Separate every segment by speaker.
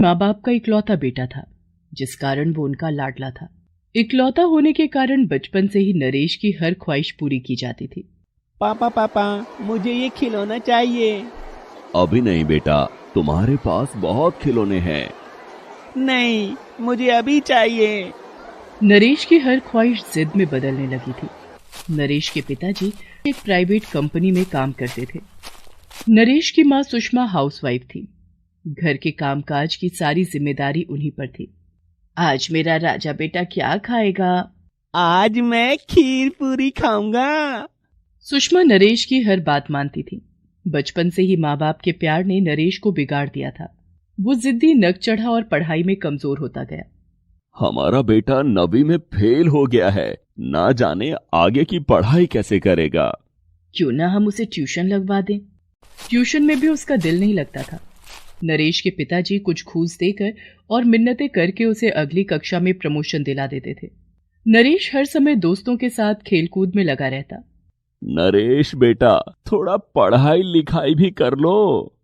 Speaker 1: माँ बाप का इकलौता बेटा था, जिस कारण वो उनका लाडला था। इकलौता होने के कारण बचपन से ही नरेश की हर ख्वाहिश पूरी की जाती थी।
Speaker 2: पापा पापा, मुझे ये खिलौना चाहिए।
Speaker 3: अभी नहीं बेटा, तुम्हारे पास बहुत खिलौने हैं।
Speaker 2: नहीं, मुझे अभी चाहिए।
Speaker 1: नरेश की हर ख्वाहिश जिद में बदलने लगी थी। नरेश के पिताजी एक प्राइवेट कंपनी में काम करते थे। नरेश की माँ सुषमा हाउसवाइफ थी। घर के कामकाज की सारी जिम्मेदारी उन्हीं पर थी। आज मेरा राजा बेटा क्या खाएगा?
Speaker 2: आज मैं खीर पूरी खाऊंगा।
Speaker 1: सुषमा नरेश की हर बात मानती थी। बचपन से ही माँ बाप के प्यार ने नरेश को बिगाड़ दिया था। वो जिद्दी, नक चढ़ा और पढ़ाई में कमजोर होता गया।
Speaker 3: हमारा बेटा 9वीं में फेल हो गया है, ना जाने आगे की पढ़ाई कैसे करेगा।
Speaker 1: क्यों ना हम उसे ट्यूशन लगवा दें? ट्यूशन में भी उसका दिल नहीं लगता था। नरेश के पिताजी कुछ घूस देकर और मिन्नतें करके उसे अगली कक्षा में प्रमोशन दिला देते थे। नरेश हर समय दोस्तों के साथ खेलकूद में लगा रहता।
Speaker 3: नरेश बेटा, थोड़ा पढ़ाई लिखाई भी कर लो।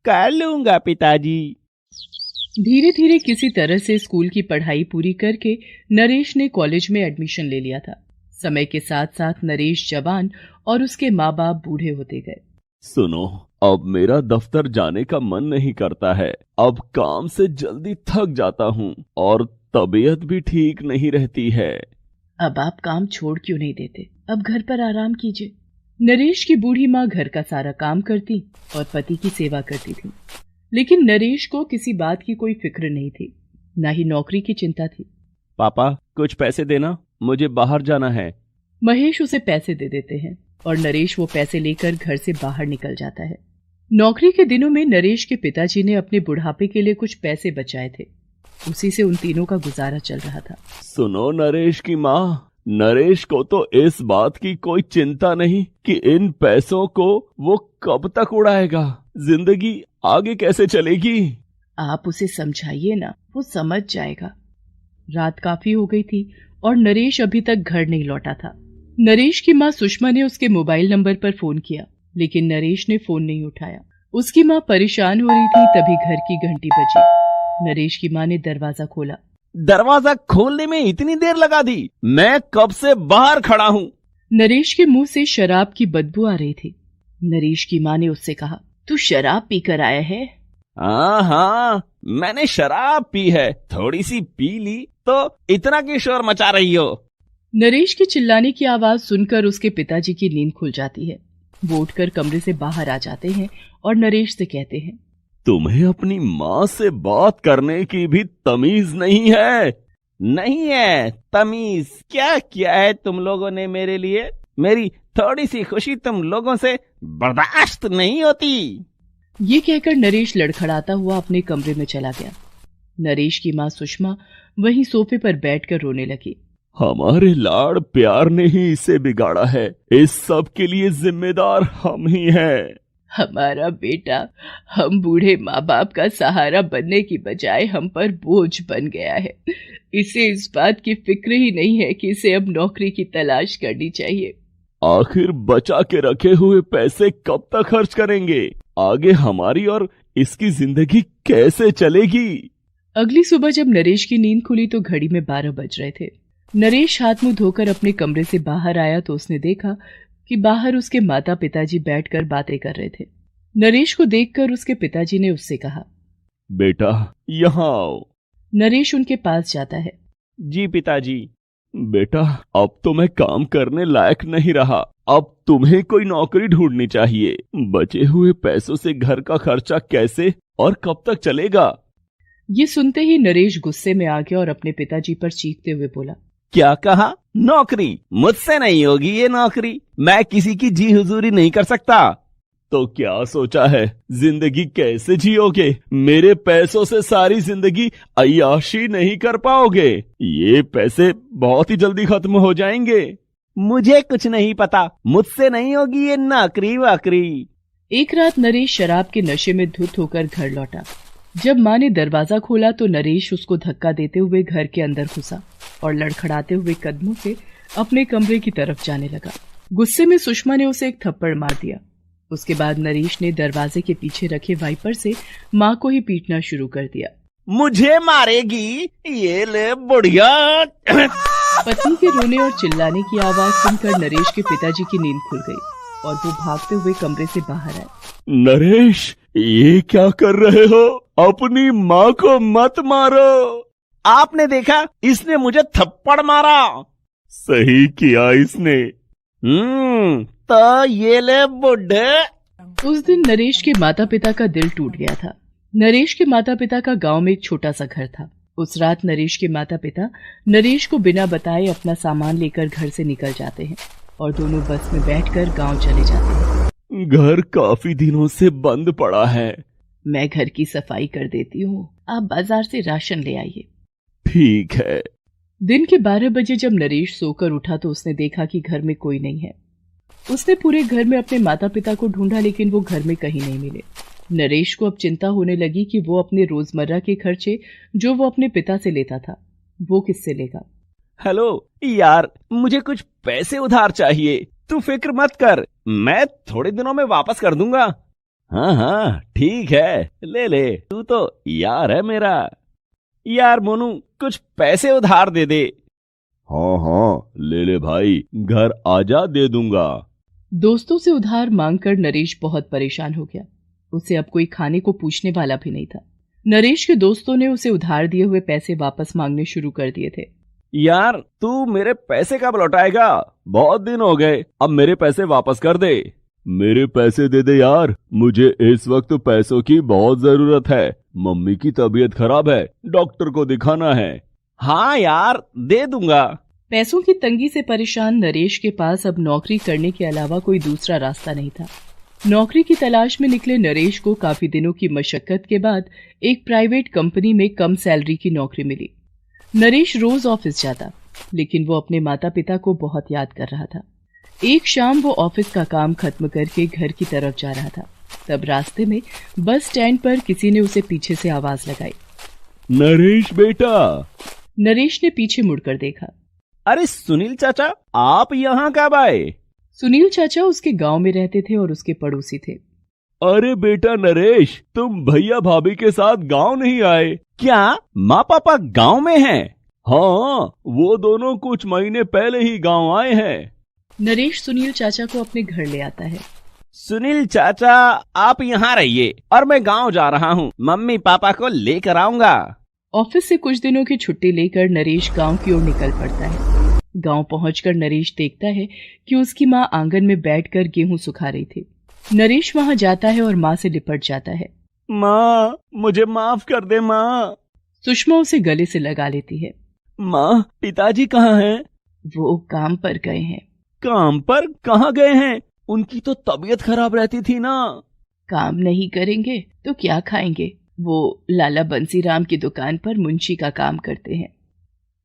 Speaker 2: कर लूंगा पिताजी।
Speaker 1: धीरे धीरे किसी तरह से स्कूल की पढ़ाई पूरी करके नरेश ने कॉलेज में एडमिशन ले लिया था। समय के साथ साथ नरेश जवान और उसके माँ बाप बूढ़े होते गए।
Speaker 3: सुनो, अब मेरा दफ्तर जाने का मन नहीं करता है। अब काम से जल्दी थक जाता हूँ और तबीयत भी ठीक नहीं रहती है।
Speaker 1: अब आप काम छोड़ क्यों नहीं देते? अब घर पर आराम कीजिए। नरेश की बूढ़ी माँ घर का सारा काम करती और पति की सेवा करती थी। लेकिन नरेश को किसी बात की कोई फिक्र नहीं थी, ना ही नौकरी की चिंता थी।
Speaker 3: पापा, कुछ पैसे देना, मुझे बाहर जाना है।
Speaker 1: महेश उसे पैसे दे देते हैं और नरेश वो पैसे लेकर घर से बाहर निकल जाता है। नौकरी के दिनों में नरेश के पिताजी ने अपने बुढ़ापे के लिए कुछ पैसे बचाए थे। उसी से उन तीनों का गुजारा चल रहा था।
Speaker 3: सुनो नरेश की माँ, नरेश को तो इस बात की कोई चिंता नहीं कि इन पैसों को वो कब तक उड़ाएगा। जिंदगी आगे कैसे चलेगी?
Speaker 1: आप उसे समझाइए ना, वो समझ जाएगा। रात काफी हो गई थी और नरेश अभी तक घर नहीं लौटा था। नरेश की माँ सुषमा ने उसके मोबाइल नंबर पर फोन किया, लेकिन नरेश ने फोन नहीं उठाया। उसकी माँ परेशान हो रही थी, तभी घर की घंटी बजी। नरेश की माँ ने दरवाजा खोला।
Speaker 2: दरवाजा खोलने में इतनी देर लगा दी? मैं कब से बाहर खड़ा हूँ।
Speaker 1: नरेश के मुंह से शराब की बदबू आ रही थी। नरेश की माँ ने उससे कहा, तू शराब पीकर आया है?
Speaker 2: हाँ, मैंने शराब पी है। थोड़ी सी पी ली तो इतना की शोर मचा रही हो।
Speaker 1: नरेश के चिल्लाने की आवाज सुनकर उसके पिताजी की नींद खुल जाती है। वो उठकर कमरे से बाहर आ जाते हैं और नरेश से कहते हैं,
Speaker 3: तुम्हें अपनी माँ से बात करने की भी तमीज नहीं है?
Speaker 2: नहीं है तमीज। क्या किया है तुम लोगों ने मेरे लिए? मेरी थोड़ी सी खुशी तुम लोगों से बर्दाश्त नहीं होती।
Speaker 1: ये कहकर नरेश लड़खड़ाता हुआ अपने कमरे में चला गया। नरेश की माँ सुषमा वहीं सोफे पर बैठकर रोने लगी।
Speaker 3: हमारे लाड़ प्यार ने ही इसे बिगाड़ा है। इस सब के लिए जिम्मेदार हम ही हैं।
Speaker 1: हमारा बेटा हम बूढ़े माँ बाप का सहारा बनने की बजाय हम पर बोझ बन गया है। इसे इस बात की फिक्र ही नहीं है कि इसे अब नौकरी की तलाश करनी चाहिए।
Speaker 3: आखिर बचा के रखे हुए पैसे कब तक खर्च करेंगे? आगे हमारी और इसकी जिंदगी कैसे चलेगी?
Speaker 1: अगली सुबह जब नरेश की नींद खुली तो घड़ी में 12 बज रहे थे। नरेश हाथ मुंह धोकर अपने कमरे से बाहर आया तो उसने देखा कि बाहर उसके माता पिताजी बैठकर बातें कर रहे थे। नरेश को देखकर उसके पिताजी ने उससे कहा,
Speaker 3: बेटा यहाँ आओ।
Speaker 1: नरेश उनके पास जाता है।
Speaker 2: जी पिताजी।
Speaker 3: बेटा, अब तो मैं काम करने लायक नहीं रहा। अब तुम्हें कोई नौकरी ढूंढनी चाहिए। बचे हुए पैसों से घर का खर्चा कैसे और कब तक चलेगा?
Speaker 1: ये सुनते ही नरेश गुस्से में आ गया और अपने पिताजी पर चीखते हुए बोला,
Speaker 2: क्या कहा? नौकरी? मुझसे नहीं होगी ये नौकरी। मैं किसी की जी हुजूरी नहीं कर सकता।
Speaker 3: तो क्या सोचा है? जिंदगी कैसे जियोगे? मेरे पैसों से सारी जिंदगी अय्याशी नहीं कर पाओगे। ये पैसे बहुत ही जल्दी खत्म हो जाएंगे।
Speaker 2: मुझे कुछ नहीं पता। मुझसे नहीं होगी ये नौकरी वाकरी।
Speaker 1: एक रात नरेश शराब के नशे में धुत होकर घर लौटा। जब माँ ने दरवाजा खोला तो नरेश उसको धक्का देते हुए घर के अंदर घुसा और लड़खड़ाते हुए कदमों से अपने कमरे की तरफ जाने लगा। गुस्से में सुषमा ने उसे एक थप्पड़ मार दिया। उसके बाद नरेश ने दरवाजे के पीछे रखे वाइपर से माँ को ही पीटना शुरू कर दिया।
Speaker 2: मुझे मारेगी, ये ले बुढ़िया।
Speaker 1: पत्नी के रोने और चिल्लाने की आवाज सुनकर नरेश के पिताजी की नींद खुल गई और वो भागते हुए कमरे से बाहर आए।
Speaker 3: नरेश, ये क्या कर रहे हो? अपनी माँ को मत मारो।
Speaker 2: आपने देखा, इसने मुझे थप्पड़ मारा।
Speaker 3: सही किया इसने।
Speaker 2: तो ये ले बुढ़े।
Speaker 1: उस दिन नरेश के माता पिता का दिल टूट गया था। नरेश के माता पिता का गांव में एक छोटा सा घर था। उस रात नरेश के माता पिता नरेश को बिना बताए अपना सामान लेकर घर से निकल जाते हैं और दोनों बस में बैठकर गांव चले जाते हैं।
Speaker 3: घर काफी दिनों से बंद पड़ा है।
Speaker 1: मैं घर की सफाई कर देती हूँ, आप बाजार से राशन ले आइए।
Speaker 3: ठीक है।
Speaker 1: दिन के 12 बजे जब नरेश सोकर उठा तो उसने देखा कि घर में कोई नहीं है। उसने पूरे घर में अपने माता पिता को ढूंढा, लेकिन वो घर में कहीं नहीं मिले। नरेश को अब चिंता होने लगी कि वो अपने रोजमर्रा के खर्चे जो वो अपने पिता से लेता था वो किससे लेगा।
Speaker 2: हेलो यार, मुझे कुछ पैसे उधार चाहिए। तू फिक्र मत कर, मैं थोड़े दिनों में वापस कर दूंगा। हाँ ठीक है, ले ले, तू तो यार है मेरा। यार मोनू, कुछ पैसे उधार दे दे।
Speaker 3: हाँ ले ले भाई, घर आजा, दे दूंगा।
Speaker 1: दोस्तों से उधार मांगकर नरेश बहुत परेशान हो गया। उसे अब कोई खाने को पूछने वाला भी नहीं था। नरेश के दोस्तों ने उसे उधार दिए हुए पैसे वापस मांगने शुरू कर दिए थे।
Speaker 2: यार, तू मेरे पैसे कब लौटाएगा? बहुत दिन हो गए, अब मेरे पैसे वापस कर दे।
Speaker 3: मेरे पैसे दे दे यार, मुझे इस वक्त पैसों की बहुत जरूरत है। मम्मी की तबीयत खराब है, डॉक्टर को दिखाना है।
Speaker 2: हाँ यार, दे दूंगा।
Speaker 1: पैसों की तंगी से परेशान नरेश के पास अब नौकरी करने के अलावा कोई दूसरा रास्ता नहीं था। नौकरी की तलाश में निकले नरेश को काफी दिनों की मशक्कत के बाद एक प्राइवेट कंपनी में कम सैलरी की नौकरी मिली। नरेश रोज ऑफिस जाता, लेकिन वो अपने माता पिता को बहुत याद कर रहा था। एक शाम वो ऑफिस का काम खत्म करके घर की तरफ जा रहा था। तब रास्ते में बस स्टैंड पर किसी ने उसे पीछे से आवाज लगाई।
Speaker 3: नरेश बेटा।
Speaker 1: नरेश ने पीछे मुड़कर देखा।
Speaker 2: अरे सुनील चाचा, आप यहाँ कब आए?
Speaker 1: सुनील चाचा उसके गांव में रहते थे और उसके पड़ोसी थे।
Speaker 3: अरे बेटा नरेश, तुम भैया भाभी के साथ गांव नहीं आए?
Speaker 2: क्या माँ पापा गांव में हैं?
Speaker 3: हाँ, वो दोनों कुछ महीने पहले ही गांव आए हैं।
Speaker 1: नरेश सुनील चाचा को अपने घर ले आता है।
Speaker 2: सुनील चाचा, आप यहाँ रहिए और मैं गांव जा रहा हूँ। मम्मी पापा को लेकर आऊंगा।
Speaker 1: ऑफिस से कुछ दिनों की छुट्टी लेकर नरेश गांव की ओर निकल पड़ता है। गांव पहुंचकर नरेश देखता है कि उसकी माँ आंगन में बैठकर गेहूं सुखा रही थी। नरेश वहां जाता है और माँ से लिपट जाता है।
Speaker 2: माँ, मुझे माफ कर दे माँ।
Speaker 1: सुषमा उसे गले से लगा लेती है।
Speaker 2: माँ, पिताजी कहाँ हैं?
Speaker 1: वो काम पर गए हैं।
Speaker 2: काम पर कहाँ गए हैं? उनकी तो तबीयत खराब रहती थी ना।
Speaker 1: काम नहीं करेंगे तो क्या खाएंगे? वो लाला बंसीराम की दुकान पर मुंशी का काम करते हैं।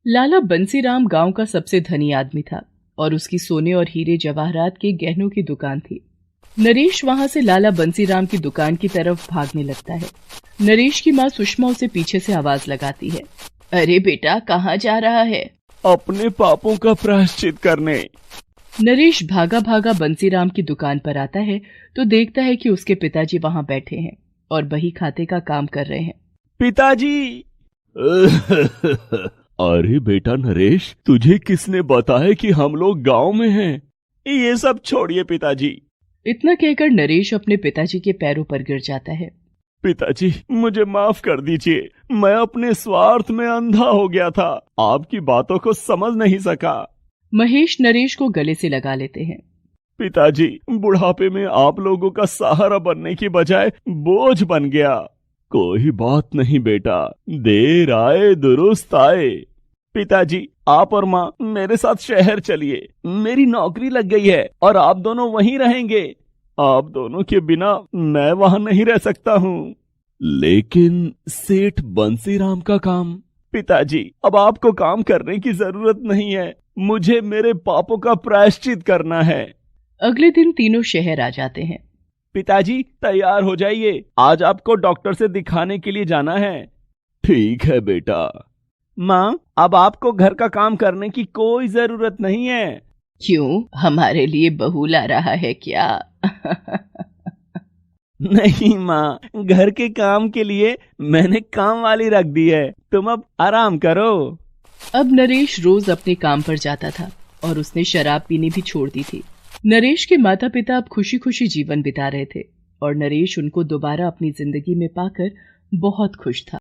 Speaker 1: लाला बंसीराम गांव का सबसे धनी आदमी था और उसकी सोने और हीरे जवाहरात के गहनों की दुकान थी। नरेश वहां से लाला बंसीराम की दुकान की तरफ भागने लगता है। नरेश की माँ सुषमा उसे पीछे से आवाज लगाती है। अरे बेटा, कहाँ जा रहा है?
Speaker 3: अपने पापों का प्रायश्चित करने।
Speaker 1: नरेश भागा भागा बंसीराम की दुकान पर आता है तो देखता है कि उसके पिताजी वहां बैठे हैं और बही खाते का काम कर रहे हैं।
Speaker 2: पिताजी।
Speaker 3: अरे बेटा नरेश, तुझे किसने बताया कि हम लोग गांव में हैं?
Speaker 2: ये सब छोड़िए पिताजी।
Speaker 1: इतना कहकर नरेश अपने पिताजी के पैरों पर गिर जाता है।
Speaker 3: पिताजी, मुझे माफ कर दीजिए। मैं अपने स्वार्थ में अंधा हो गया था, आपकी बातों को समझ नहीं सका।
Speaker 1: महेश नरेश को गले से लगा लेते हैं।
Speaker 3: पिताजी, बुढ़ापे में आप लोगों का सहारा बनने की बजाय बोझ बन गया। कोई बात नहीं बेटा, देर आए दुरुस्त आए।
Speaker 2: पिताजी, आप और माँ मेरे साथ शहर चलिए। मेरी नौकरी लग गई है और आप दोनों वहीं रहेंगे। आप दोनों के बिना मैं वहां नहीं रह सकता हूँ।
Speaker 3: लेकिन सेठ बंसीराम का काम?
Speaker 2: पिताजी, अब आपको काम करने की जरूरत नहीं है। मुझे मेरे पापों का प्रायश्चित करना है।
Speaker 1: अगले दिन तीनों शहर आ जाते हैं।
Speaker 2: पिताजी, तैयार हो जाइए, आज आपको डॉक्टर से दिखाने के लिए जाना है।
Speaker 3: ठीक है बेटा।
Speaker 2: माँ, अब आपको घर का काम करने की कोई जरूरत नहीं है।
Speaker 1: क्यों, हमारे लिए बहू ला रहा है क्या?
Speaker 2: नहीं माँ, घर के काम के लिए मैंने काम वाली रख दी है, तुम अब आराम करो।
Speaker 1: अब नरेश रोज अपने काम पर जाता था और उसने शराब पीनी भी छोड़ दी थी। नरेश के माता पिता अब खुशी खुशी जीवन बिता रहे थे और नरेश उनको दोबारा अपनी जिंदगी में पाकर बहुत खुश था।